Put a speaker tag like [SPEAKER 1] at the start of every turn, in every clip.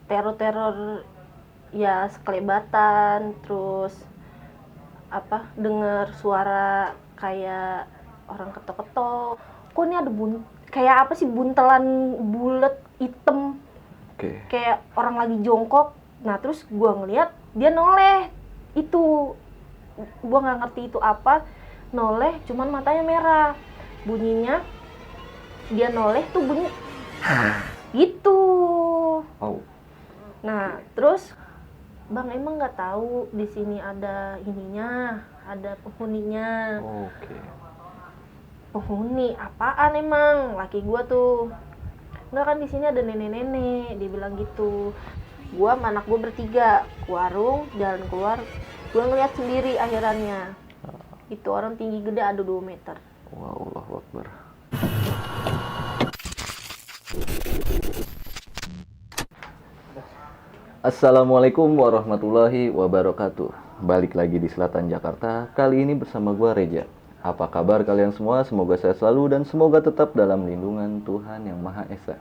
[SPEAKER 1] teror-teror ya sekelebatan, terus dengar suara kayak orang ketok-ketok. Kok ini ada kayak apa sih, buntelan bulat hitam. Kayak orang lagi jongkok. Nah terus gue ngeliat dia noleh, itu gue nggak ngerti itu apa, noleh cuman matanya merah, bunyinya dia noleh tuh bunyi gitu. Nah terus bang, emang nggak tahu di sini ada ininya, ada penghuninya. Penghuni apaan emang, laki gua tuh. Enggak, kan di sini ada nenek-nenek, dia bilang gitu. Gua sama anak gua bertiga ke warung, jalan keluar, gua ngeliat sendiri akhirannya. Itu orang tinggi gede, ada 2 meter.
[SPEAKER 2] Allahu Akbar. Assalamualaikum warahmatullahi wabarakatuh. Balik lagi di Selatan Jakarta. Kali ini bersama gua Reja. Apa kabar kalian semua? Semoga sehat selalu dan semoga tetap dalam lindungan Tuhan Yang Maha Esa.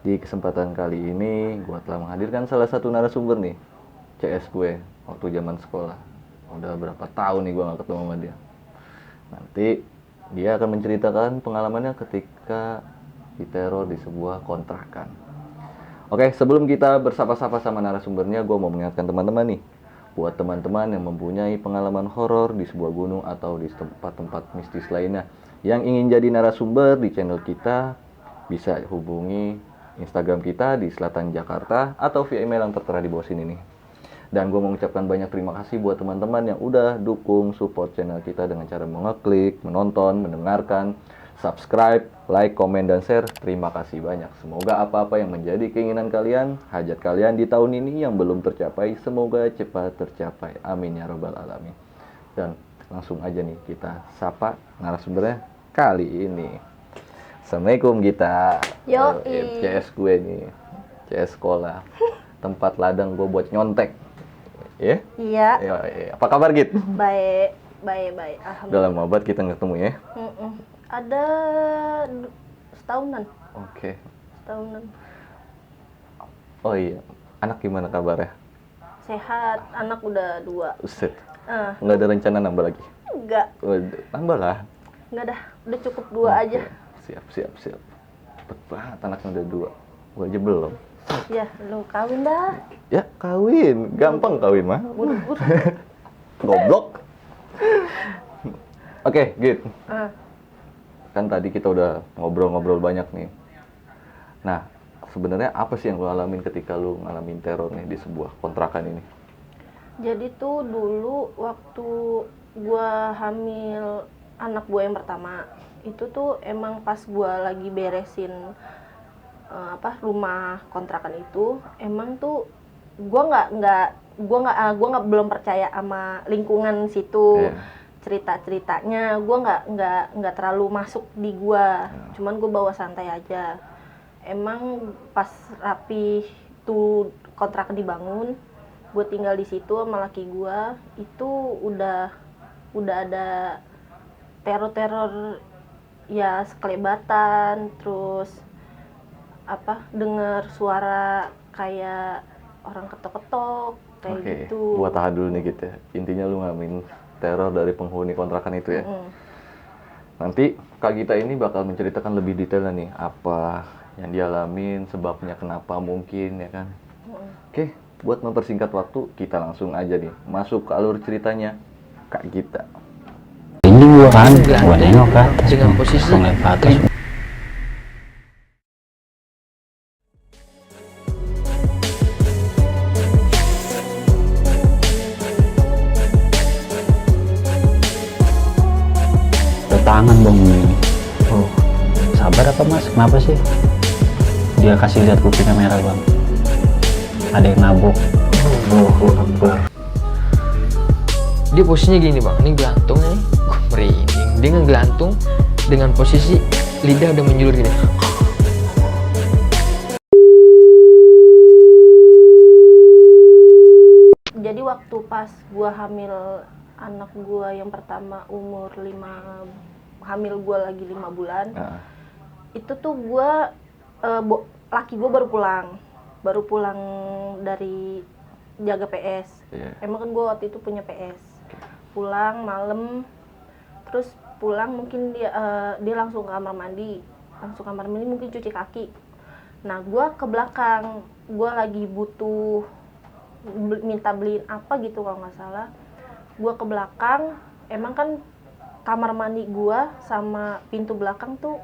[SPEAKER 2] Di kesempatan kali ini gua telah menghadirkan salah satu narasumber nih, CS gue waktu zaman sekolah. Udah berapa tahun nih gua gak ketemu sama dia. Nanti dia akan menceritakan pengalamannya ketika diteror di sebuah kontrakan. Oke, sebelum kita bersapa-sapa sama narasumbernya, gue mau mengingatkan teman-teman nih, buat teman-teman yang mempunyai pengalaman horor di sebuah gunung atau di tempat-tempat mistis lainnya yang ingin jadi narasumber di channel kita, bisa hubungi Instagram kita di Selatan Jakarta atau via email yang tertera di bawah sini nih. Dan gue mau mengucapkan banyak terima kasih buat teman-teman yang udah dukung support channel kita dengan cara mengeklik, menonton, mendengarkan, subscribe, like, komen, dan share. Terima kasih banyak. Semoga apa-apa yang menjadi keinginan kalian, hajat kalian di tahun ini yang belum tercapai, semoga cepat tercapai. Amin ya robbal alamin. Dan langsung aja nih kita sapa narasumbernya kali ini. Assalamualaikum Gita.
[SPEAKER 1] Yoi.
[SPEAKER 2] CS gue nih, CS sekolah. Tempat ladang gue buat nyontek. Ya?
[SPEAKER 1] Iya.
[SPEAKER 2] Apa kabar Git?
[SPEAKER 1] Baik. Alhamdulillah.
[SPEAKER 2] Udah lama banget kita nggak ketemu ya?
[SPEAKER 1] Ada setahunan.
[SPEAKER 2] Oke.
[SPEAKER 1] Setahunan.
[SPEAKER 2] Oh iya, anak gimana kabarnya?
[SPEAKER 1] Sehat, anak udah 2.
[SPEAKER 2] Uset. Nggak ada rencana nambah lagi?
[SPEAKER 1] Enggak.
[SPEAKER 2] Nambah lah.
[SPEAKER 1] Enggak dah, udah cukup 2 aja.
[SPEAKER 2] Siap. Cepet banget anaknya udah 2. Gue aja belum.
[SPEAKER 1] Ya, lu kawin dah.
[SPEAKER 2] Ya, kawin. Gampang kawin mah.
[SPEAKER 1] Buru-buru.
[SPEAKER 2] Goblok. Oke, Git. Kan tadi kita udah ngobrol-ngobrol banyak nih. Nah, sebenarnya apa sih yang lu alamin ketika lu ngalamin teror nih di sebuah kontrakan ini?
[SPEAKER 1] Jadi tuh dulu waktu gua hamil anak gua yang pertama, itu tuh emang pas gua lagi beresin rumah kontrakan itu, emang tuh gua nggak belum percaya sama lingkungan situ. Cerita-ceritanya gua nggak terlalu masuk di gua. Cuman gua bawa santai aja. Emang pas rapi tuh kontrakan dibangun, gue tinggal di situ sama laki gue, itu udah ada teror-teror ya sekelebatan, terus dengar suara kayak orang ketok-ketok kayak gitu.
[SPEAKER 2] Gua tahan dulu nih gitu ya. Intinya lu ngalamin teror dari penghuni kontrakan itu ya. Nanti Kak Gita ini bakal menceritakan lebih detailnya nih, apa yang dialamin, sebabnya kenapa mungkin ya kan. Oke, buat mempersingkat waktu, kita langsung aja nih masuk ke alur ceritanya Kak Gita.
[SPEAKER 3] Ini gua kan, gua nengok kan
[SPEAKER 4] dengan posisi
[SPEAKER 3] ngeliat ke atas. Ada tangan bang ini. Oh, sabar apa mas? Kenapa sih? Dia kasih lihat kupingnya merah bang. Ada yang nabok.
[SPEAKER 2] Allahu Akbar.
[SPEAKER 4] dia posisinya gini bang, ini gelantungnya nih, gue merinding, dia ngegelantung dengan posisi lidah udah menjulur gini.
[SPEAKER 1] Jadi waktu pas gua hamil anak gua yang pertama umur 5, hamil gua lagi 5 bulan, itu tuh gua laki gua baru pulang. baru pulang dari jaga PS. Emang kan gue waktu itu punya PS. Pulang malam, terus pulang mungkin dia langsung ke kamar mandi, mungkin cuci kaki. Nah gue ke belakang, gue lagi butuh minta beliin apa gitu kalau nggak salah. Gue ke belakang, emang kan kamar mandi gue sama pintu belakang tuh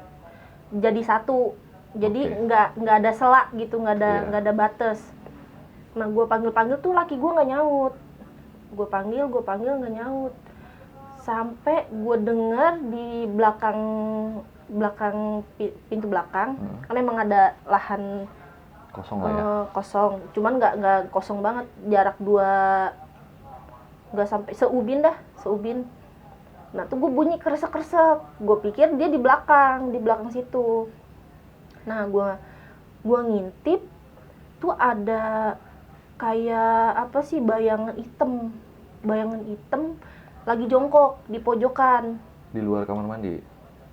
[SPEAKER 1] jadi satu, jadi nggak ada selak gitu, nggak ada batas. Nah gue panggil tuh laki gue nggak nyaut, gue panggil nggak nyaut, sampai gue dengar di belakang pintu belakang kan emang ada lahan
[SPEAKER 2] kosong lah ya.
[SPEAKER 1] Kosong, cuman nggak kosong banget, jarak nggak sampai seubin. Nah tuh gue bunyi kresek, gue pikir dia di belakang situ. Nah gue ngintip tuh ada kayak apa sih, bayangan hitam lagi jongkok di pojokan.
[SPEAKER 2] Di luar kamar mandi?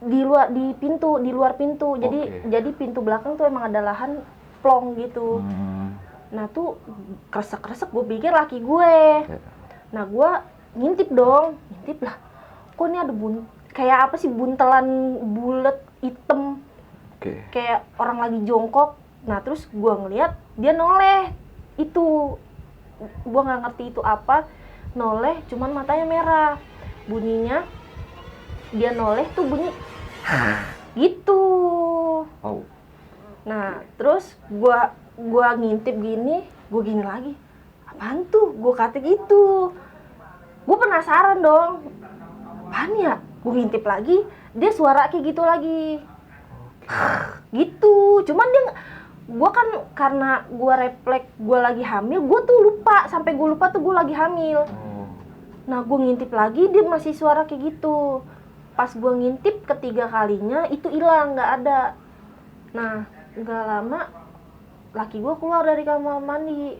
[SPEAKER 1] Di luar pintu. Jadi pintu belakang tuh emang ada lahan plong gitu. Nah tuh kresek, gue pikir laki gue. Nah gue ngintip lah, kok ini ada kayak apa sih, buntelan bulat hitam, kayak orang lagi jongkok. Nah terus gue ngeliat dia noleh, itu gue nggak ngerti itu apa, noleh cuman matanya merah, bunyinya dia noleh tuh bunyi gitu. Nah terus gue ngintip gini, gue gini lagi, apaan tuh, gue kata gitu. Gue penasaran dong, apaan ya, gue ngintip lagi, dia suara kayak gitu lagi. Gitu, cuman gue kan karena gue refleks gue lagi hamil, gue tuh lupa, sampai gue lupa tuh gue lagi hamil. Nah gue ngintip lagi, dia masih suara kayak gitu. Pas gue ngintip ketiga kalinya itu hilang, nggak ada. Nah nggak lama laki gue keluar dari kamar mandi,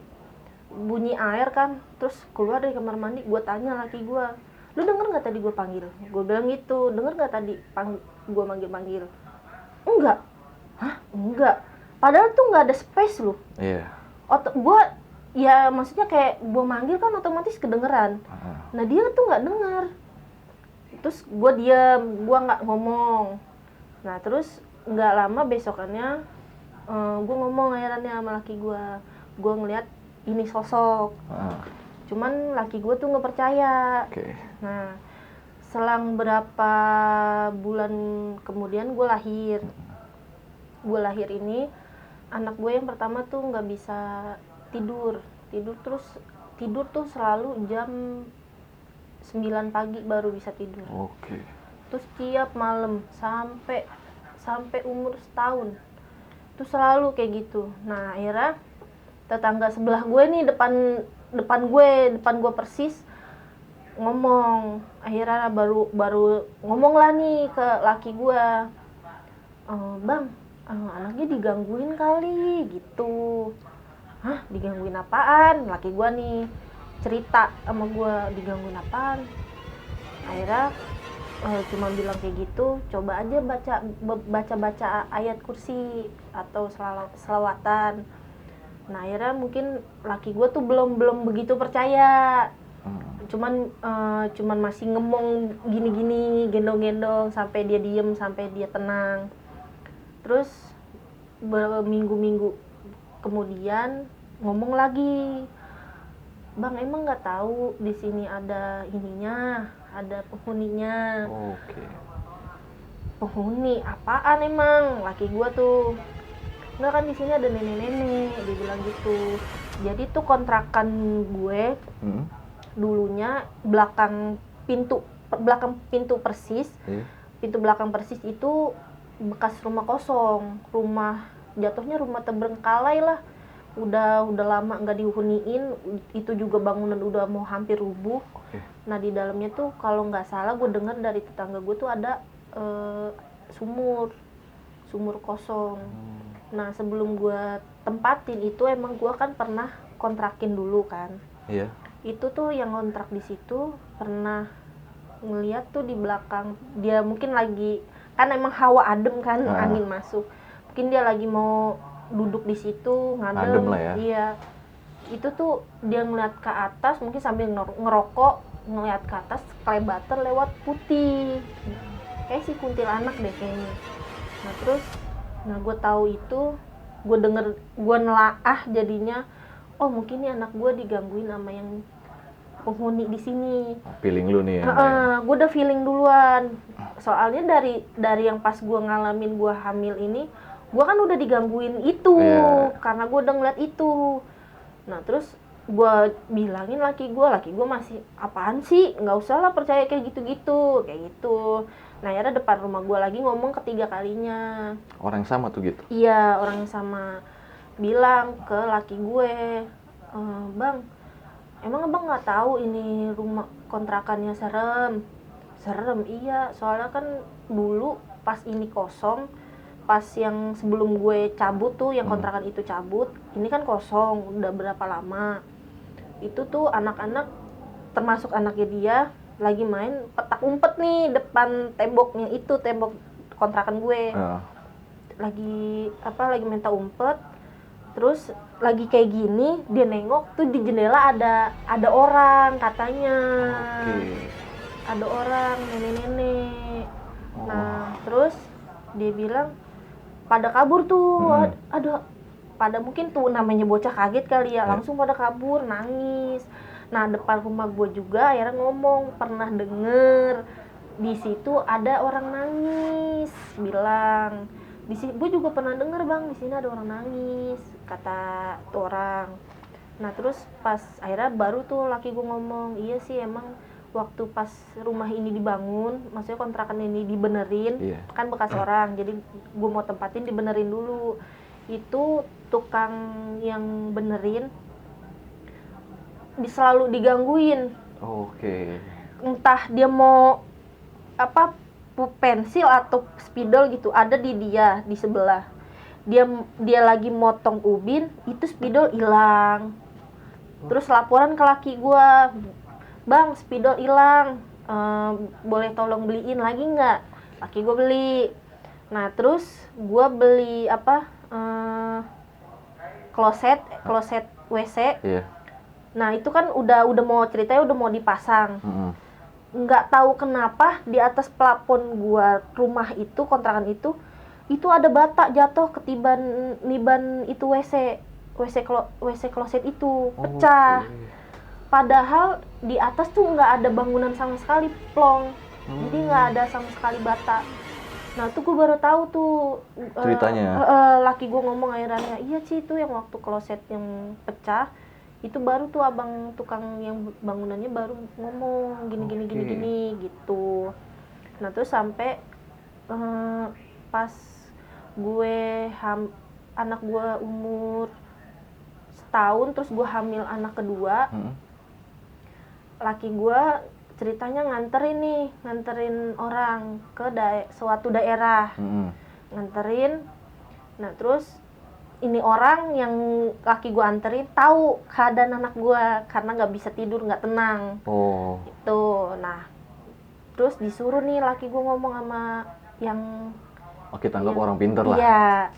[SPEAKER 1] bunyi air kan, terus keluar dari kamar mandi. Gue tanya laki gue, lu denger nggak tadi gue panggil? Gue bilang gitu, denger nggak tadi gue manggil? Enggak. Hah? Enggak. Padahal tuh nggak ada space loh.
[SPEAKER 2] Iya.
[SPEAKER 1] Gue ya maksudnya kayak gue manggil kan otomatis kedengeran. Nah dia tuh nggak denger. Terus gue diam, gue nggak ngomong. Nah terus nggak lama besokannya gue ngomong akhirnya sama laki gue ngeliat ini sosok. Cuman laki gue tuh nggak percaya. Nah selang berapa bulan kemudian gue lahir ini, anak gue yang pertama tuh nggak bisa tidur tuh selalu jam 9 pagi baru bisa tidur. Terus tiap malam sampai umur setahun tuh selalu kayak gitu. Nah akhirnya tetangga sebelah gue nih, depan gue persis, ngomong. Akhirnya baru ngomong lah nih ke laki gue, bang, anaknya digangguin kali gitu. Hah, digangguin apaan? Laki gue nih cerita sama gue, digangguin apaan. Akhirnya cuma bilang kayak gitu, coba aja baca ayat kursi atau selawatan. Nah akhirnya mungkin laki gue tuh belum begitu percaya, cuman masih ngemong gini-gini, gendong-gendong sampai dia diem, sampai dia tenang. Terus berminggu-minggu kemudian ngomong lagi, bang emang nggak tahu di sini ada ininya, ada penghuninya. Penghuni apaan emang? Laki gua tuh, nggak kan di sini ada nenek-nenek, dia bilang gitu. Jadi tuh kontrakan gue dulunya belakang pintu persis, pintu belakang persis itu bekas rumah kosong, jatuhnya rumah terbengkalai lah. Udah lama nggak dihuniin, itu juga bangunan udah mau hampir rubuh. Nah di dalamnya tuh kalau nggak salah gue dengar dari tetangga gue tuh ada sumur kosong. Nah sebelum gue tempatin itu emang gue kan pernah kontrakin dulu kan. Itu tuh yang kontrak di situ pernah ngeliat tuh di belakang dia, mungkin lagi kan emang hawa adem kan, angin masuk, mungkin dia lagi mau duduk di situ
[SPEAKER 2] Ngadem lah ya.
[SPEAKER 1] Iya, itu tuh dia ngeliat ke atas mungkin sambil ngerokok, ngeliat ke atas kelebatan lewat putih, kayak si kuntilanak deh kayaknya. Nah terus, gue tahu itu, gue denger, gue nelaah jadinya, oh mungkin nih anak gue digangguin sama yang penghuni di sini.
[SPEAKER 2] Feeling lu nih ya.
[SPEAKER 1] Gue udah feeling duluan. Soalnya dari yang pas gue ngalamin gue hamil ini, gue kan udah digangguin itu, karena gue udah ngeliat itu. Nah terus gue bilangin laki gue masih apaan sih, nggak usah lah percaya kayak gitu. Nah akhirnya depan rumah gue lagi ngomong ketiga kalinya.
[SPEAKER 2] Orang yang sama tuh gitu?
[SPEAKER 1] Iya, orang yang sama. Bilang ke laki gue, bang, emang abang nggak tahu ini rumah kontrakannya serem? Serem, iya. Soalnya kan dulu pas ini kosong, pas yang sebelum gue cabut tuh, yang kontrakan itu cabut, ini kan kosong, udah berapa lama. Itu tuh anak-anak, termasuk anaknya dia, lagi main petak umpet nih depan temboknya itu, tembok kontrakan gue. Lagi main tak umpet. Terus lagi kayak gini, dia nengok tuh di jendela ada orang katanya. Ada orang, nenek-nenek. Nah, terus dia bilang pada kabur tuh. Pada mungkin tuh namanya bocah kaget kali ya, langsung pada kabur, nangis. Nah, depan rumah gue juga akhirnya ngomong, pernah denger di situ ada orang nangis, bilang di sini gue juga pernah denger bang, di sini ada orang nangis, kata tuh orang. Nah terus pas akhirnya baru tuh laki gue ngomong, iya sih emang waktu pas rumah ini dibangun, maksudnya kontrakan ini dibenerin, kan bekas orang, jadi gue mau tempatin dibenerin dulu. Itu tukang yang benerin selalu digangguin. Entah dia mau apa, pensil atau spidol gitu, ada di dia di sebelah. Dia lagi motong ubin, itu spidol hilang. Terus laporan ke laki gue, bang spidol hilang, boleh tolong beliin lagi nggak? Laki gue beli. Nah terus gue beli kloset WC. Nah itu kan udah mau ceritanya udah mau dipasang. Nggak tahu kenapa di atas plafon gua rumah itu, kontrakan itu ada bata jatuh ketiban niban itu WC kloset itu pecah. Padahal di atas tuh nggak ada bangunan sama sekali, plong. Jadi nggak ada sama sekali bata. Nah tuh gue baru tahu tuh
[SPEAKER 2] ceritanya.
[SPEAKER 1] Laki gue ngomong akhirnya, iya sih itu yang waktu kloset yang pecah, itu baru tuh abang tukang yang bangunannya baru ngomong gini gitu. Nah terus sampai pas anak gue umur setahun, terus gue hamil anak kedua, laki gue ceritanya nganterin orang ke suatu daerah, nganterin. Nah terus ini orang yang laki gue anterin tahu keadaan anak gue karena nggak bisa tidur, nggak tenang. Itu. Nah terus disuruh nih laki gue ngomong sama yang
[SPEAKER 2] tanggap orang pinter lah.
[SPEAKER 1] Iya,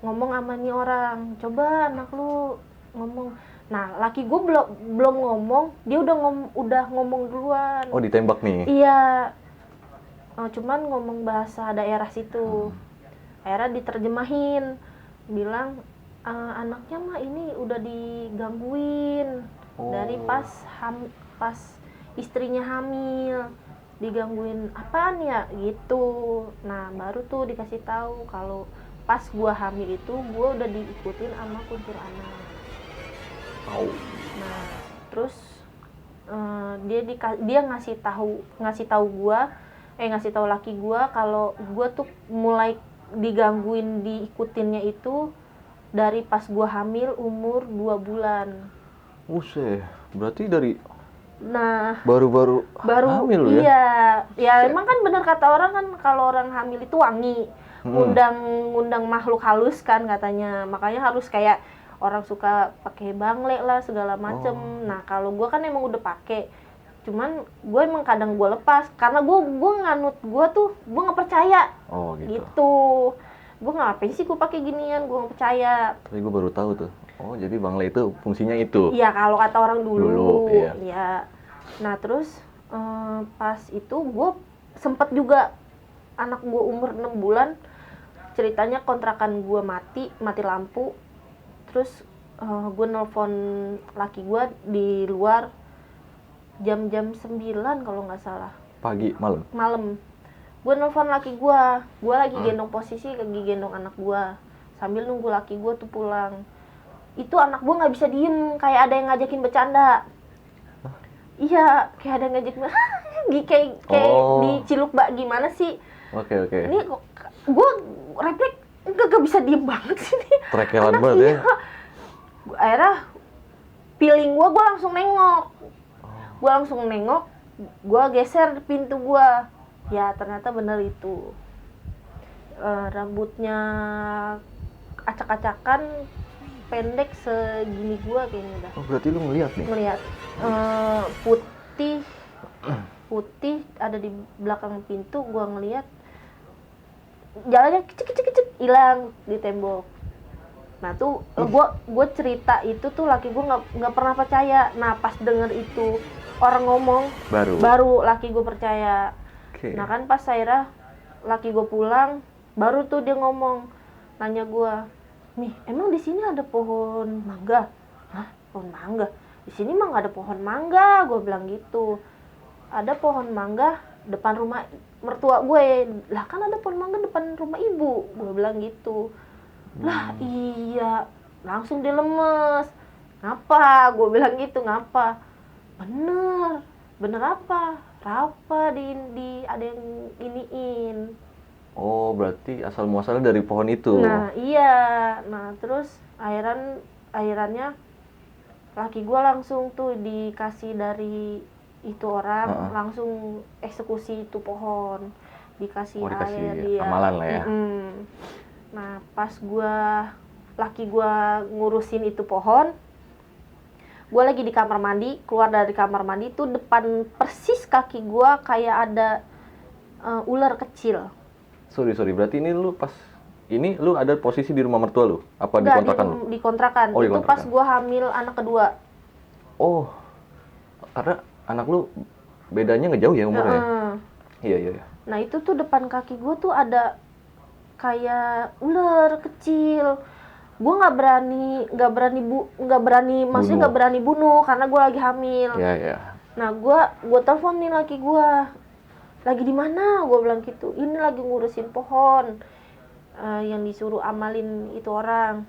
[SPEAKER 1] ngomong sama nih orang, coba anak lu ngomong. Nah laki gue belum ngomong, dia udah ngomong duluan.
[SPEAKER 2] Ditembak nih.
[SPEAKER 1] Iya. Cuman ngomong bahasa daerah situ. Akhirnya diterjemahin, bilang anaknya mah ini udah digangguin dari pas istrinya hamil, digangguin apaan ya gitu. Nah baru tuh dikasih tahu kalau pas gua hamil itu gua udah diikutin sama kuntilanak. Nah terus dia ngasih tahu laki gua kalau gua tuh mulai digangguin, diikutinnya itu dari pas gua hamil umur 2 bulan.
[SPEAKER 2] Berarti dari
[SPEAKER 1] baru
[SPEAKER 2] hamil
[SPEAKER 1] ya? Iya, emang kan benar kata orang kan kalau orang hamil itu wangi, ngundang makhluk halus kan katanya, makanya harus kayak orang suka pakai bangle lah segala macem. Nah kalau gue kan emang udah pakai, cuman gue emang kadang gue lepas karena gue nganut, gue nggak percaya gitu. Gue ngapain sih gue pakai ginian, gue nggak percaya.
[SPEAKER 2] Tapi gue baru tahu tuh. Oh, jadi Bang Le itu fungsinya itu.
[SPEAKER 1] Iya, kalau kata orang dulu.
[SPEAKER 2] Iya.
[SPEAKER 1] Iya. Nah terus pas itu gue sempet juga anak gue umur 6 bulan, ceritanya kontrakan gue mati lampu. Terus gue nelpon laki gue di luar jam-jam 9 kalau nggak salah.
[SPEAKER 2] Pagi, malam.
[SPEAKER 1] Gue nelpon laki gue lagi gendong posisi, lagi gendong anak gue sambil nunggu laki gue tuh pulang. Itu anak gue nggak bisa diem, kayak ada yang ngajakin bercanda. Iya, kayak ada yang ngajakin kayak di Ciluk Bak gimana sih?
[SPEAKER 2] Oke.
[SPEAKER 1] Ini kok gue refleks gak bisa diem banget sih nih.
[SPEAKER 2] Trekelan banget ya.
[SPEAKER 1] Akhirnya feeling gue langsung nengok. Gue geser pintu gue. Ya ternyata bener itu. Rambutnya acak-acakan, pendek segini gue kayaknya udah.
[SPEAKER 2] Oh, berarti lu ngeliat nih?
[SPEAKER 1] Ngeliat. Putih ada di belakang pintu, gue ngeliat jalannya kecil hilang di tembok. Nah tuh gue cerita itu tuh laki gue nggak pernah percaya. Nah pas denger itu orang ngomong baru laki gue percaya.
[SPEAKER 2] Okay.
[SPEAKER 1] Nah kan pas akhirnya laki gue pulang baru tuh dia ngomong, nanya gue, nih emang di sini ada pohon mangga? Hah, pohon mangga? Di sini mah nggak ada pohon mangga, gue bilang gitu. Ada pohon mangga depan rumah mertua gue. Lah kan ada pohon mangga depan rumah ibu, gue bilang gitu. Lah iya, langsung dia lemes. Ngapa? Gue bilang gitu, ngapa? Bener apa? Rapa di ada yang iniin.
[SPEAKER 2] Oh, berarti asal muasalnya dari pohon itu.
[SPEAKER 1] Nah iya, nah terus akhirannya laki gue langsung tuh dikasih dari itu orang, langsung eksekusi itu pohon, dikasih air dia.
[SPEAKER 2] Amalan lah ya.
[SPEAKER 1] Nah pas laki gue ngurusin itu pohon, gue lagi di kamar mandi, keluar dari kamar mandi tuh depan persis kaki gue kayak ada ular kecil.
[SPEAKER 2] Sorry, berarti ini lu ada posisi di rumah mertua lu? Apa di kontrakan lu?
[SPEAKER 1] Di kontrakan.
[SPEAKER 2] Oh,
[SPEAKER 1] itu pas gue hamil anak kedua.
[SPEAKER 2] Oh, karena anak lu bedanya nggak jauh ya umurnya? Iya.
[SPEAKER 1] Nah itu tuh depan kaki gue tuh ada kayak ular kecil. Gue nggak berani bunuh karena gue lagi hamil.
[SPEAKER 2] Iya.
[SPEAKER 1] Nah gue telepon nih laki gue, lagi di mana? Gue bilang gitu. Ini lagi ngurusin pohon yang disuruh amalin itu orang.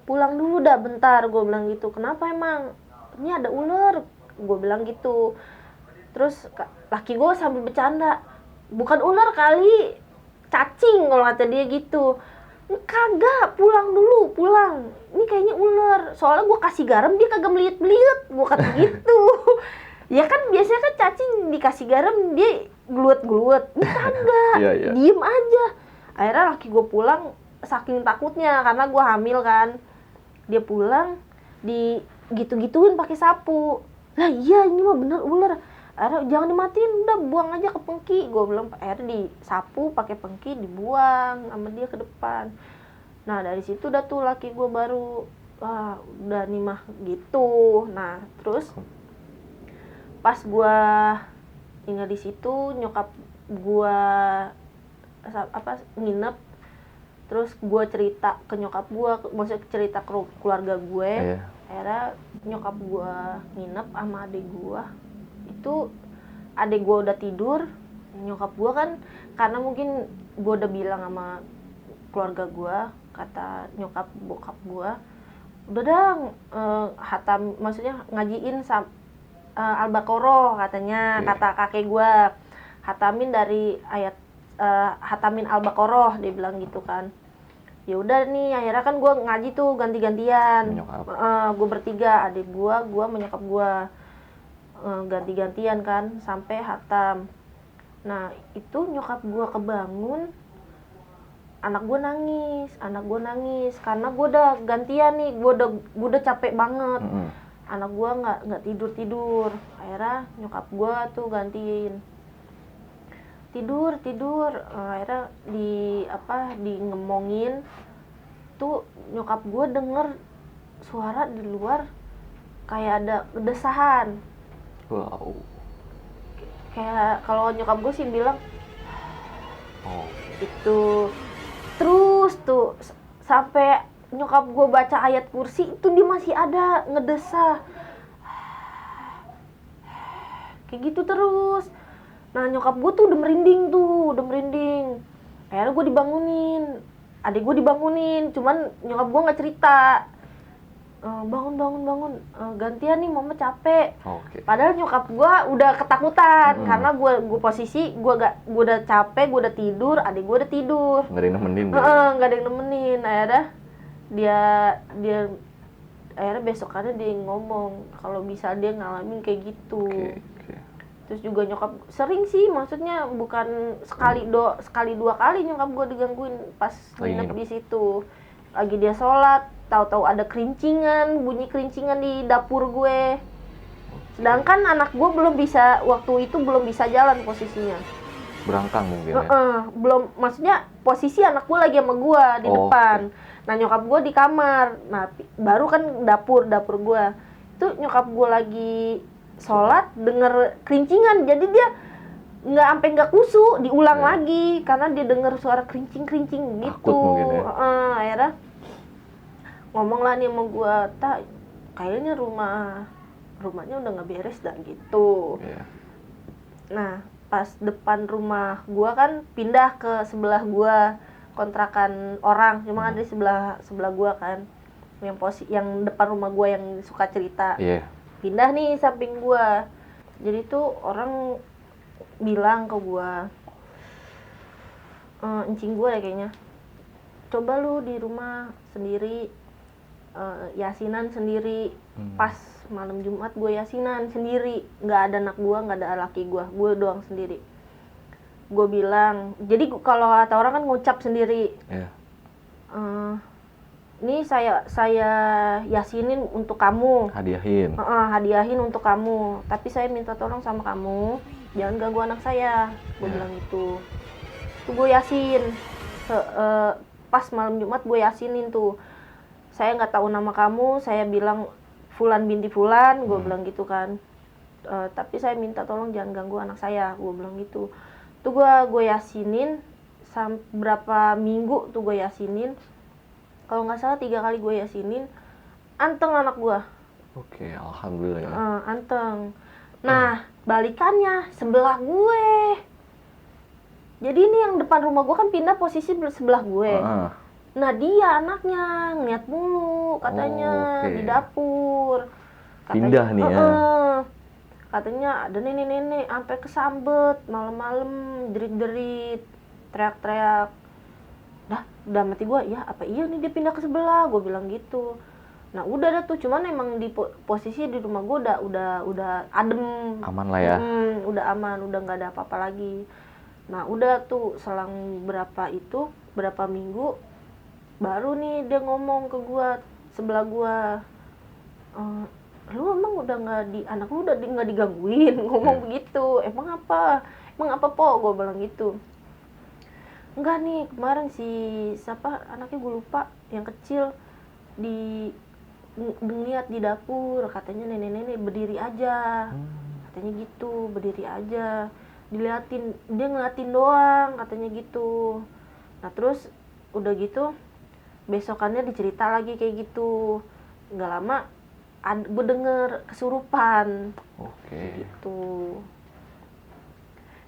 [SPEAKER 1] Pulang dulu dah bentar, gue bilang gitu. Kenapa emang? Ini ada ular, gue bilang gitu. Terus laki gue sambil bercanda, bukan ular kali, cacing kalau kata dia gitu. Kagak, pulang dulu. Ini kayaknya ular. Soalnya gue kasih garam dia kagak meliut-meliut, gue kata gitu. Ya kan biasanya kan cacing dikasih garam dia geluat-geluat. Ini kagak, diem aja. Akhirnya laki gue pulang saking takutnya karena gue hamil kan. Dia pulang di gitu-gituin pakai sapu. Lah iya ini mah bener ular. Akhirnya jangan dimatiin, udah buang aja ke pengki. Gue bilang akhirnya disapu pakai pengki, dibuang sama dia ke depan. Nah dari situ udah tuh laki gue baru udah nih mah gitu. Nah terus pas gue tinggal di situ, nyokap gue nginep, terus gue cerita ke nyokap gue, maksudnya cerita ke keluarga gue. Akhirnya nyokap gue nginep sama adik gue. Itu adik gue udah tidur, nyokap gue kan karena mungkin gue udah bilang sama keluarga gue, kata nyokap bokap gue, udah dong hatam, maksudnya ngajiin Al-Baqarah katanya, kata kakek gue, hatamin dari ayat hatamin Al-Baqarah, dia bilang gitu kan. Ya udah nih, akhirnya kan gue ngaji tuh ganti-gantian. Gue bertiga, adik gue menyokap gue ganti-gantian kan sampai hatam. Nah itu nyokap gue kebangun, anak gue nangis karena gue udah gantian nih, gue udah capek banget. Anak gue nggak tidur. Akhirnya nyokap gue tuh gantiin. tidur. Akhirnya di ngemongin tuh nyokap gue denger suara di luar kayak ada desahan.
[SPEAKER 2] Wow.
[SPEAKER 1] Kayak kalau nyokap gue sih bilang
[SPEAKER 2] Oh.
[SPEAKER 1] itu. Terus tuh sampai nyokap gue baca ayat kursi itu dia masih ada ngedesah kayak gitu terus. Nah nyokap gue tuh udah merinding. Akhirnya gue dibangunin, adik gue dibangunin, cuman nyokap gue nggak cerita. Bangun, gantian nih mama capek.
[SPEAKER 2] Oke.
[SPEAKER 1] Padahal nyokap gue udah ketakutan karena gue posisi gue udah capek, gue udah tidur, adik gue udah tidur.
[SPEAKER 2] Nggak ada yang nemenin.
[SPEAKER 1] Nggak ada yang nemenin. Akhirnya dia akhirnya besokannya dia ngomong kalau bisa dia ngalamin kayak gitu.
[SPEAKER 2] Oke.
[SPEAKER 1] Terus juga nyokap sering sih, maksudnya bukan sekali dua kali nyokap gue digangguin pas nginep di situ. Lagi dia sholat, tahu-tahu ada bunyi kerincingan di dapur gue. Sedangkan anak gue waktu itu belum bisa jalan posisinya.
[SPEAKER 2] Berangkang mungkin ya.
[SPEAKER 1] Belum, maksudnya posisi anak gue lagi sama gue di depan. Nah nyokap gue di kamar. Nah baru kan dapur gue. Itu nyokap gue lagi sholat denger kerincingan, jadi dia nggak kusu, diulang lagi karena dia denger suara kerincing gitu.
[SPEAKER 2] Takut mungkin ya.
[SPEAKER 1] Akhirnya ngomong lah nih sama gue, tak kayaknya rumahnya udah nggak beres dah gitu. Nah pas depan rumah gue kan pindah ke sebelah gue, kontrakan orang, cuma ada di sebelah gue kan, yang depan rumah gue yang suka cerita. Pindah nih samping gua. Jadi tuh orang bilang ke gua, encing gua ya kayaknya, coba lu di rumah sendiri, yasinan sendiri. Pas malam Jumat gua yasinan sendiri, nggak ada anak gua, nggak ada laki gua doang sendiri. Gua bilang, jadi kalau kata orang kan ngucap sendiri. Ini saya yasinin untuk kamu. Hadiahin untuk kamu. Tapi saya minta tolong sama kamu, jangan ganggu anak saya. Gue bilang gitu. Tuh gue yasin. Pas malam Jumat gue yasinin tuh. Saya nggak tahu nama kamu. Saya bilang Fulan binti Fulan. Gue bilang gitu kan. Tapi saya minta tolong jangan ganggu anak saya. Gue bilang gitu. Tuh gue yasinin. Berapa minggu tuh gue yasinin. Kalau nggak salah 3 kali gue yasinin, anteng anak gue.
[SPEAKER 2] Oke, alhamdulillah ya.
[SPEAKER 1] Anteng. Nah, balikannya sebelah gue. Jadi ini yang depan rumah gue kan pindah posisi sebelah gue. Nah dia anaknya ngeliat mulu katanya di dapur. Katanya,
[SPEAKER 2] pindah nih ya.
[SPEAKER 1] Katanya ada nenek-nenek sampai kesambet malam-malam jerit-jerit, teriak-teriak. Udah mati gue, ya apa iya nih dia pindah ke sebelah, gue bilang gitu. Nah udah dah tuh, cuman emang di posisi di rumah gue udah adem,
[SPEAKER 2] aman lah ya.
[SPEAKER 1] Udah aman, udah nggak ada apa-apa lagi. Nah udah tuh selang berapa minggu baru nih dia ngomong ke gue sebelah gue, lu emang udah anak lu udah nggak digangguin, ngomong begitu. Emang apa po, gue bilang gitu. Enggak nih, kemarin siapa anaknya gue lupa, yang kecil ngeliat di dapur, katanya nenek-nenek berdiri aja. Katanya gitu, berdiri aja. Dia ngeliatin doang, katanya gitu. Nah terus udah gitu, besokannya dicerita lagi kayak gitu. Nggak lama, gue denger kesurupan. Gitu.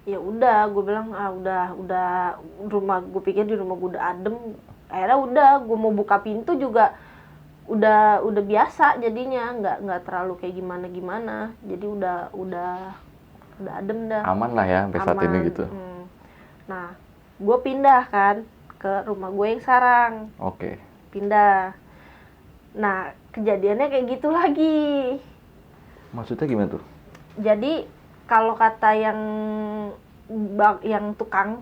[SPEAKER 1] Ya udah, gue bilang udah rumah, gue pikir di rumah gue udah adem. Akhirnya udah, gue mau buka pintu juga udah biasa jadinya, nggak terlalu kayak gimana. Jadi udah adem dah.
[SPEAKER 2] Aman lah ya sampai saat ini gitu.
[SPEAKER 1] Nah, gue pindah kan ke rumah gue yang sekarang. Pindah. Nah, kejadiannya kayak gitu lagi.
[SPEAKER 2] Maksudnya gimana tuh?
[SPEAKER 1] Jadi kalau kata yang tukang,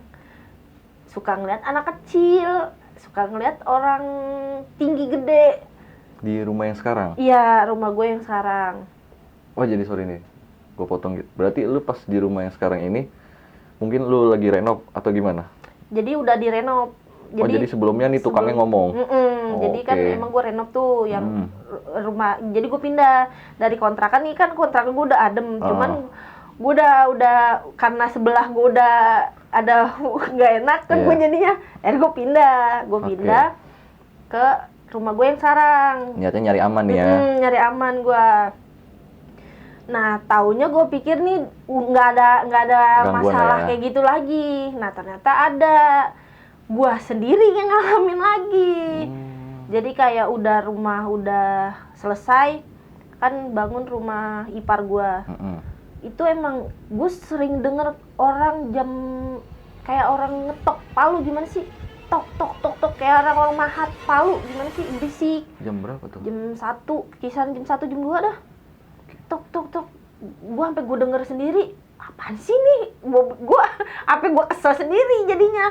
[SPEAKER 1] suka ngeliat anak kecil, suka ngeliat orang tinggi gede.
[SPEAKER 2] Di rumah yang sekarang?
[SPEAKER 1] Iya, rumah gue yang sekarang.
[SPEAKER 2] Oh jadi sorry nih, gue potong gitu. Berarti lu pas di rumah yang sekarang ini Mungkin lu lagi renov atau gimana?
[SPEAKER 1] Jadi udah direnov.
[SPEAKER 2] Jadi sebelumnya nih tukangnya ngomong.
[SPEAKER 1] Jadi kan emang gue renov tuh yang rumah. Jadi gue pindah dari kontrakan nih, kan kontrakan gue udah adem. Cuman gue udah karena sebelah gue udah ada nggak enak kan gue jadinya. Akhirnya gue pindah ke rumah gue yang sekarang.
[SPEAKER 2] Niatnya nyari aman nih ya.
[SPEAKER 1] Nyari aman gue. Nah, taunya gue pikir nih nggak ada
[SPEAKER 2] gangguan
[SPEAKER 1] masalah
[SPEAKER 2] ya.
[SPEAKER 1] kayak gitu lagi. Nah, ternyata ada. Gua sendiri yang ngalamin lagi. Jadi kayak rumah udah selesai, kan bangun rumah ipar gua. Itu emang gue sering denger orang kayak orang ngetok palu, gimana sih? Tok tok tok tok kayak orang mahat palu, gimana sih? Berisik.
[SPEAKER 2] Jam berapa tuh?
[SPEAKER 1] Jam 1, kisaran jam 1 jam 2 dah. Tok tok tok. Gua sampai gue denger sendiri, apaan sih nih? Gua sampai gua kesel sendiri jadinya.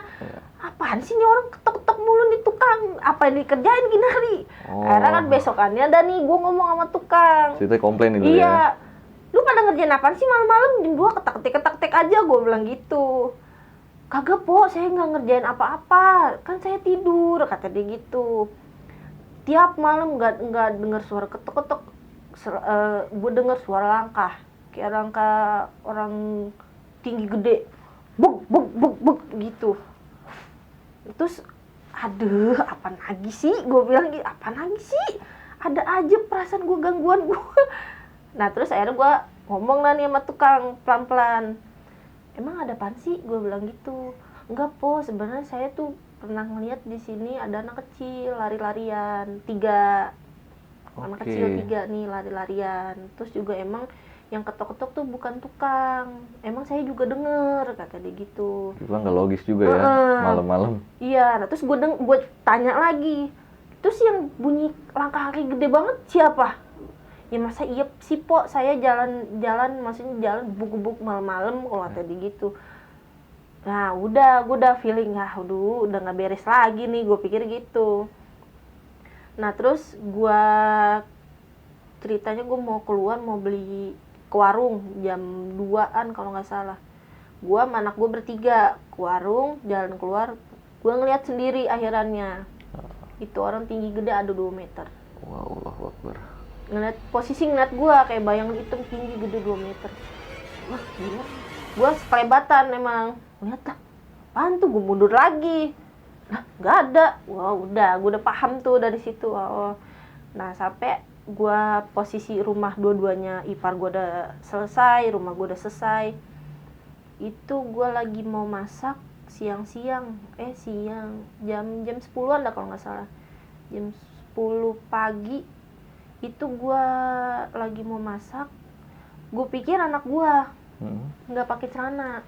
[SPEAKER 1] Apaan sih nih orang ketok-ketok mulu nih tukang? Apa yang dikerjain gini hari? Akhirnya kan besokannya ada nih gue ngomong sama tukang.
[SPEAKER 2] Ceritanya komplain itu ya?
[SPEAKER 1] Iya. Lu pada ngerjain apaan sih malam-malam? Jam 2 ketak-ketik aja, gue bilang gitu. Kagak po, saya nggak ngerjain apa-apa. Kan saya tidur, kata dia gitu. Tiap malam nggak dengar suara ketok-ketok. Gue dengar suara langkah. Kayak langkah orang tinggi gede. Buk, buk, buk, buk, gitu. Terus, aduh, apaan lagi sih? Gue bilang gitu, apaan lagi sih? Ada aja perasaan gue, gangguan gue. Nah, terus akhirnya gue ngomong lah nih sama tukang pelan-pelan. Emang ada apaan sih? Gue bilang gitu. Enggak po, sebenarnya saya tuh pernah ngeliat di sini ada anak kecil lari-larian, 3 anak kecil 3 nih lari-larian. Terus juga emang yang ketok-ketok tuh bukan tukang, emang saya juga denger, kata dia gitu.
[SPEAKER 2] Juga nggak logis juga ya, malam-malam.
[SPEAKER 1] Iya, nah terus gue tanya lagi, terus yang bunyi langkah kaki gede banget siapa? Ya masa iya sih po, saya jalan maksudnya jalan buk-buk malam-malam, kalau kata dia gitu. Nah udah, gue udah feeling, udah nggak beres lagi nih, gue pikir gitu. Nah terus gue ceritanya gue mau keluar, mau beli ke warung jam 2-an kalau nggak salah. Gua sama anak gue bertiga ke warung, jalan keluar, gue ngeliat sendiri akhirannya. Itu orang tinggi gede, ada 2 meter.
[SPEAKER 2] Wow, Allahu Akbar.
[SPEAKER 1] Posisi ngeliat gue kayak bayang hitam tinggi gede 2 meter. Wah gila, gue sekelebatan emang. Lihat lah, apaan tuh? Gue mundur lagi. Nah nggak ada. Wah udah, gue udah paham tuh dari situ. Nah sampai gua posisi rumah dua-duanya ipar gua udah selesai, rumah gua udah selesai. Itu gua lagi mau masak siang jam 10-an lah kalau nggak salah. Jam 10 pagi itu gua lagi mau masak. Gua pikir anak gua nggak pakai celana.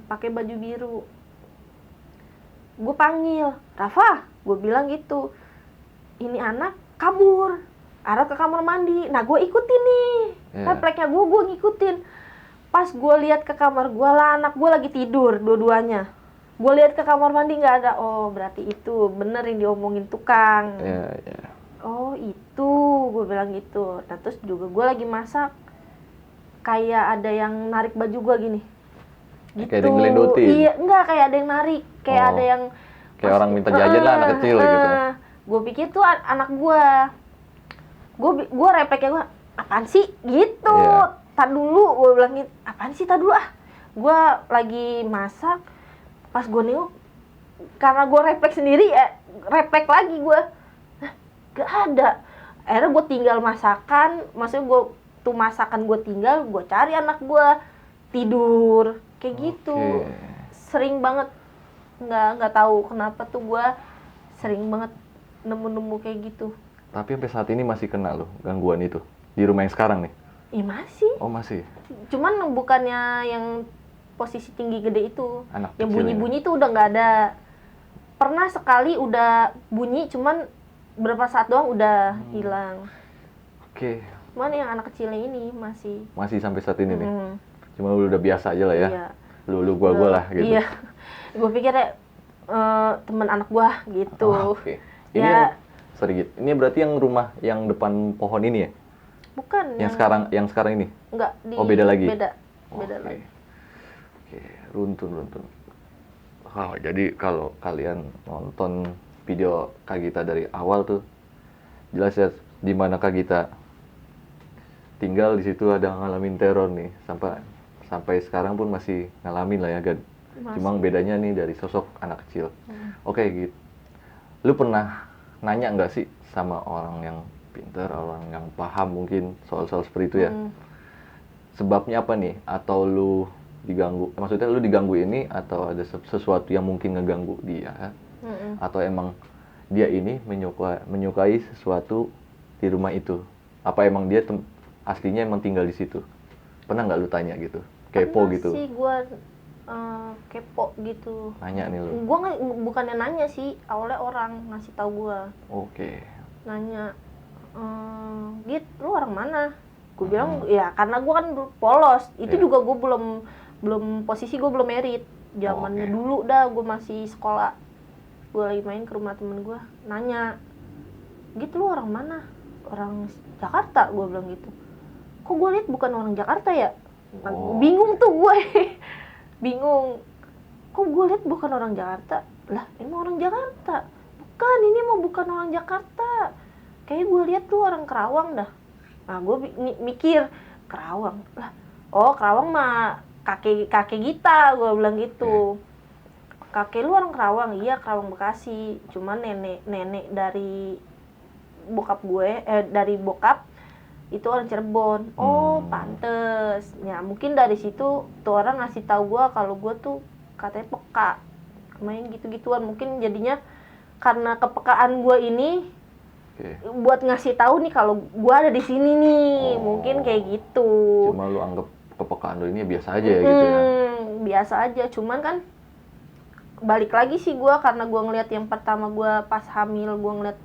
[SPEAKER 1] Pakai baju biru. Gua panggil, "Rafa," gua bilang gitu. Ini anak kabur, arah ke kamar mandi. Nah gue ikutin nih, refleksnya gue ngikutin. Pas gue lihat ke kamar gue lah, anak gue lagi tidur dua-duanya. Gue lihat ke kamar mandi nggak ada. Oh berarti itu bener yang diomongin tukang. Oh itu, gue bilang gitu. Nah terus juga gue lagi masak, kayak ada yang narik baju gue gini. Gitu.
[SPEAKER 2] Kayak ada yang ngelendotin?
[SPEAKER 1] Iya, enggak, kayak ada yang narik, kayak ada yang
[SPEAKER 2] kayak orang minta jajan lah, anak kecil gitu.
[SPEAKER 1] Gue pikir tuh anak gue refleksnya gue, apaan sih gitu. Tar dulu, gue bilang gitu, apaan sih tar dulu gue lagi masak. Pas gue nengok, karena gue refleks sendiri refleks lagi gue, gak ada. Akhirnya gue tinggal masakan, maksudnya tuh masakan gue tinggal, gue cari anak gue tidur kayak gitu. Sering banget, nggak tahu kenapa tuh gue sering banget nemu-nemu kayak gitu.
[SPEAKER 2] Tapi sampai saat ini masih kena loh gangguan itu di rumah yang sekarang nih?
[SPEAKER 1] Iya masih.
[SPEAKER 2] Oh masih?
[SPEAKER 1] Cuman bukannya yang posisi tinggi gede itu.
[SPEAKER 2] Anak
[SPEAKER 1] yang
[SPEAKER 2] kecil
[SPEAKER 1] bunyi-bunyi tuh udah nggak ada. Pernah sekali udah bunyi, cuman berapa saat doang udah hilang. Cuman yang anak kecilnya ini masih
[SPEAKER 2] sampai saat ini nih? Cuma lu udah biasa aja lah ya?
[SPEAKER 1] Iya.
[SPEAKER 2] Lu gua lah gitu?
[SPEAKER 1] Iya. Gue pikir temen anak gua gitu.
[SPEAKER 2] Ini ini berarti yang rumah yang depan pohon ini ya?
[SPEAKER 1] Bukan.
[SPEAKER 2] Yang sekarang ini?
[SPEAKER 1] Enggak.
[SPEAKER 2] Beda lagi?
[SPEAKER 1] Beda lagi.
[SPEAKER 2] Oke, runtun. Oh, jadi kalau kalian nonton video Kak Gita dari awal tuh jelas ya di mana Kak Gita tinggal di situ ada ngalamin teror nih sampai sekarang pun masih ngalamin lah ya Gan. Cuma bedanya nih dari sosok anak kecil. Oke, gitu. Lu pernah nanya nggak sih sama orang yang pintar, orang yang paham mungkin soal-soal seperti itu ya? Sebabnya apa nih? Atau lu diganggu? Maksudnya lu diganggu ini atau ada sesuatu yang mungkin ngeganggu dia? Atau emang dia ini menyukai sesuatu di rumah itu? Apa emang dia aslinya emang tinggal di situ? Pernah nggak lu tanya gitu? Kepo
[SPEAKER 1] pernah
[SPEAKER 2] gitu?
[SPEAKER 1] sih gue kepo gitu.
[SPEAKER 2] Nanya nih lu?
[SPEAKER 1] Gue bukannya nanya sih, awalnya orang ngasih tahu gue.
[SPEAKER 2] Oke.
[SPEAKER 1] Nanya, Git, lu orang mana? Gue bilang ya karena gue kan polos. Itu juga gue belum posisi gue belum merit. Zamannya dulu dah gue masih sekolah. Gue lagi main ke rumah temen gue, nanya, Git, lu orang mana? Orang Jakarta, gue bilang gitu. Kok gue liat bukan orang Jakarta ya? Bingung tuh gue. Bingung. Kok gue liat bukan orang Jakarta? Lah, ini orang Jakarta. Bukan, ini mah bukan orang Jakarta. Kayaknya gue liat tuh orang Kerawang dah. Nah, gue mikir, Kerawang. Lah, oh Kerawang mah kakek Gita, gue bilang gitu. Kakek lu orang Kerawang? Iya, Kerawang Bekasi. Cuman nenek dari bokap gue, dari bokap itu orang Cirebon. Oh, pantes. Ya, mungkin dari situ tuh orang ngasih tahu gue kalau gue tuh katanya peka. Main gitu-gituan. Mungkin jadinya karena kepekaan gue ini buat ngasih tahu nih kalau gue ada di sini nih. Mungkin kayak gitu.
[SPEAKER 2] Cuma lu anggap kepekaan lu ini biasa aja ya gitu ya.
[SPEAKER 1] Biasa aja. Cuman kan balik lagi sih gue karena gue ngeliat yang pertama gue pas hamil, gue ngeliat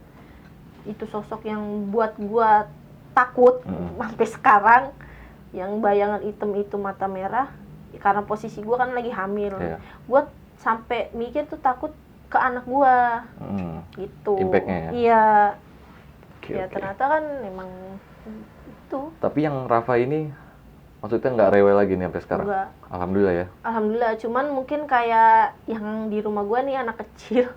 [SPEAKER 1] itu sosok yang buat gue takut sampai sekarang, yang bayangan hitam itu mata merah, karena posisi gue kan lagi hamil. Gue sampai mikir tuh takut ke anak gue gitu.
[SPEAKER 2] Impactnya ya?
[SPEAKER 1] Iya.
[SPEAKER 2] Okay.
[SPEAKER 1] Ternyata kan memang itu.
[SPEAKER 2] Tapi yang Rafa ini maksudnya nggak rewel lagi nih sampai sekarang?
[SPEAKER 1] Enggak.
[SPEAKER 2] Alhamdulillah ya?
[SPEAKER 1] Alhamdulillah, cuman mungkin kayak yang di rumah gue nih anak kecil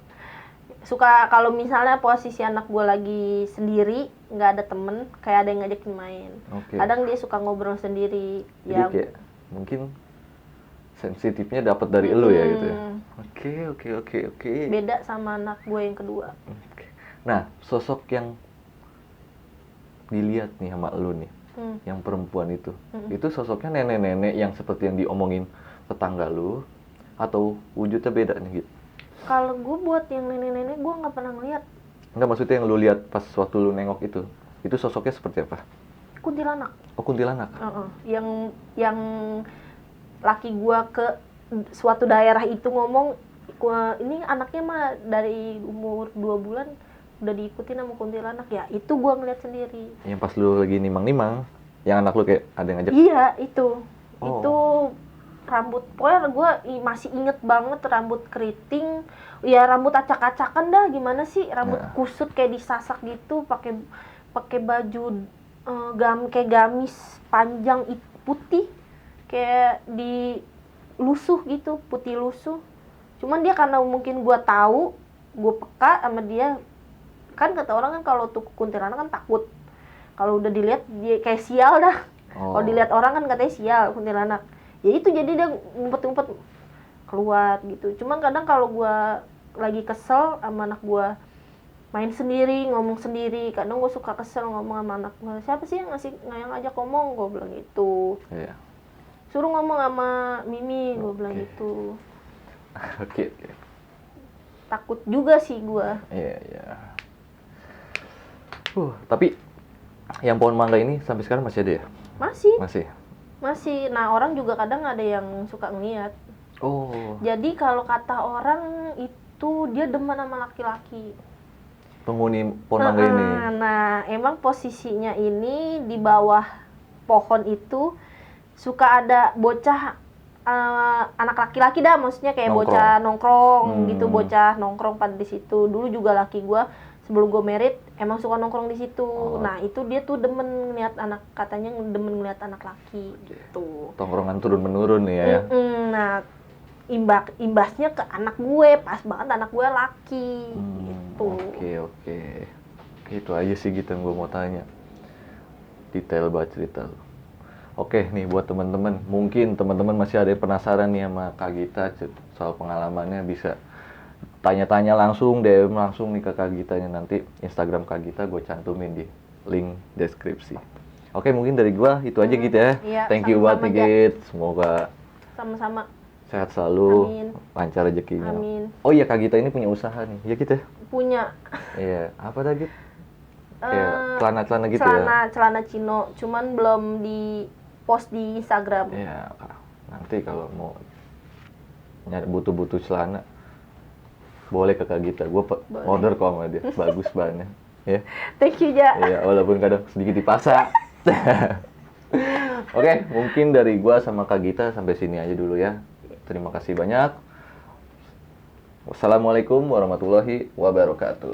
[SPEAKER 1] suka kalau misalnya posisi anak gue lagi sendiri, nggak ada temen, kayak ada yang ngajakin main. Kadang dia suka ngobrol sendiri.
[SPEAKER 2] Jadi
[SPEAKER 1] ya
[SPEAKER 2] kayak mungkin sensitifnya dapat dari elu ya gitu ya. Oke.
[SPEAKER 1] Beda sama anak gue yang kedua.
[SPEAKER 2] Nah, sosok yang dilihat nih sama elu nih, yang perempuan itu sosoknya nenek-nenek yang seperti yang diomongin tetangga lu, atau wujudnya beda nih gitu?
[SPEAKER 1] Kalau gue buat yang nenek-nenek gue nggak pernah ngeliat.
[SPEAKER 2] Enggak, maksudnya yang lu lihat pas waktu lu nengok itu sosoknya seperti apa?
[SPEAKER 1] Kuntilanak.
[SPEAKER 2] Oh, kuntilanak.
[SPEAKER 1] Yang laki gue ke suatu daerah itu ngomong, ini anaknya mah dari umur 2 bulan udah diikutin sama kuntilanak. Ya itu gue ngeliat sendiri. Yang
[SPEAKER 2] pas lu lagi nimang-nimang, yang anak lu kayak ada yang ngajak?
[SPEAKER 1] Iya, itu. Itu rambut, pokoknya gue masih inget banget rambut keriting, ya rambut acak-acakan dah, gimana sih, rambut kusut kayak disasak gitu, pakai baju kayak gamis panjang putih, kayak di lusuh gitu, putih lusuh. Cuman dia karena mungkin gue tahu, gue peka sama dia, kan kata orang kan kalau tuh kuntilanak kan takut, kalau udah dilihat dia kayak sial dah. Kalau dilihat orang kan katanya sial kuntilanak. Ya itu, jadi dia ngumpet-ngumpet keluar gitu. Cuman kadang kalau gue lagi kesel sama anak gue, main sendiri, ngomong sendiri, kadang gue suka kesel ngomong sama anak gue, siapa sih yang ngajak ngomong, gue bilang gitu. Suruh ngomong sama Mimi, gue bilang gitu.
[SPEAKER 2] Oke.
[SPEAKER 1] Takut juga sih gue.
[SPEAKER 2] Iya. Tapi yang pohon mangga ini sampai sekarang masih ada ya? Masih.
[SPEAKER 1] Nah, orang juga kadang ada yang suka ngeliat. Jadi kalau kata orang itu dia demen sama laki-laki.
[SPEAKER 2] Penghuni pohon mangga ini.
[SPEAKER 1] Nah, emang posisinya ini di bawah pohon itu suka ada bocah anak laki-laki dah, maksudnya kayak bocah nongkrong gitu, bocah nongkrong pada di situ. Dulu juga laki gua sebelum gue married emang suka nongkrong di situ.
[SPEAKER 2] Oh.
[SPEAKER 1] Nah itu dia tuh demen ngeliat anak, katanya demen ngeliat anak laki gitu.
[SPEAKER 2] Tongkrongan turun menurun nih ya.
[SPEAKER 1] Nah imbasnya ke anak gue, pas banget anak gue laki gitu.
[SPEAKER 2] Oke. Itu aja sih gitu yang gue mau tanya. Detail banget cerita lu. Oke nih buat teman-teman, mungkin teman-teman masih ada yang penasaran nih sama Kak Gita soal pengalamannya, bisa tanya-tanya langsung, DM langsung nih ke Kak Gitanya. Nanti Instagram Kak Gita gue cantumin di link deskripsi. Oke, mungkin dari gue itu aja gitu ya.
[SPEAKER 1] Iya,
[SPEAKER 2] Thank you
[SPEAKER 1] sama-sama,
[SPEAKER 2] banget nih Git. Semoga
[SPEAKER 1] Sama-sama.
[SPEAKER 2] sehat selalu,
[SPEAKER 1] Amin.
[SPEAKER 2] lancar rezekinya.
[SPEAKER 1] Amin.
[SPEAKER 2] Oh iya, Kak Gita ini punya usaha nih, ya gitu ya?
[SPEAKER 1] Punya
[SPEAKER 2] Iya, apa tadi? Kayak celana-celana gitu
[SPEAKER 1] celana chino, cuman belum di post di Instagram.
[SPEAKER 2] ya? Iya, nanti kalau mau nyari butuh-butuh celana, boleh ke Kak Gita. Gue order kok sama dia, bagus banget. Ya,
[SPEAKER 1] Thank you Ja.
[SPEAKER 2] iya, walaupun kadang sedikit dipaksa. Oke, mungkin dari gua sama Kak Gita sampai sini aja dulu ya. Terima kasih banyak. Wassalamualaikum warahmatullahi wabarakatuh.